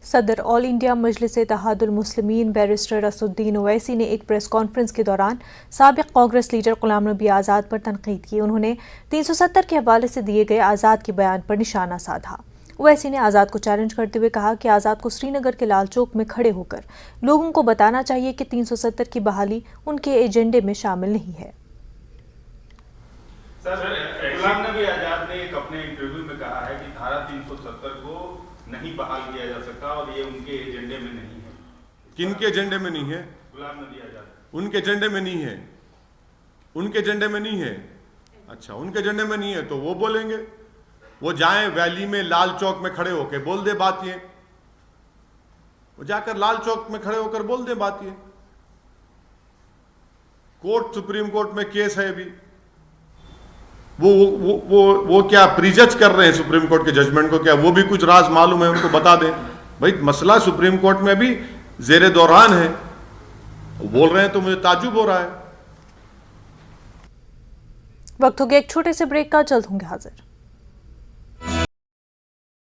सदर all India मजलिस Ittehadul Muslimeen barrister Asaduddin Owaisi ने एक प्रेस कॉन्फ्रेंस के दौरान साबिक कांग्रेस लीडर गुलाम नबी आज़ाद पर तनकीद की। उन्होंने 370 के हवाले से दिए गए आज़ाद के बयान पर निशाना साधा। ओवैसी ने आज़ाद को चैलेंज करते हुए कहा कि आज़ाद को श्रीनगर के लाल चौक में खड़े होकर लोगों को बताना चाहिए कि 370 की बहाली उनके एजेंडे में शामिल नहीं है। गुलाम नबी आज़ाद ने एक अपने इंटरव्यू में कहा है कि धारा 370 को नहीं बहाल किया जा सकता और ये उनके एजेंडे में नहीं है। किनके एजेंडे में नहीं है? गुलाम नबी आज़ाद। उनके एजेंडे में नहीं है। उनके एजेंडे में नहीं है। अच्छा, उनके एजेंडे में नहीं है तो वो बोलेंगे, वो जाएं वैली में लाल चौक में खड़े होकर बोल दे बात ये, वो जाकर लाल चौक में खड़े होकर बोल दे बात ये। कोर्ट, सुप्रीम कोर्ट में केस है अभी, वो क्या प्रीजज कर रहे हैं सुप्रीम कोर्ट के जजमेंट को? क्या वो भी कुछ राज मालूम है उनको बता दें? भाई मसला सुप्रीम कोर्ट में भी जेरे दौरान है, बोल रहे हैं तो मुझे ताज्जुब हो रहा है। वक्त हो गया एक छोटे से ब्रेक का, जल्द होंगे हाजिर।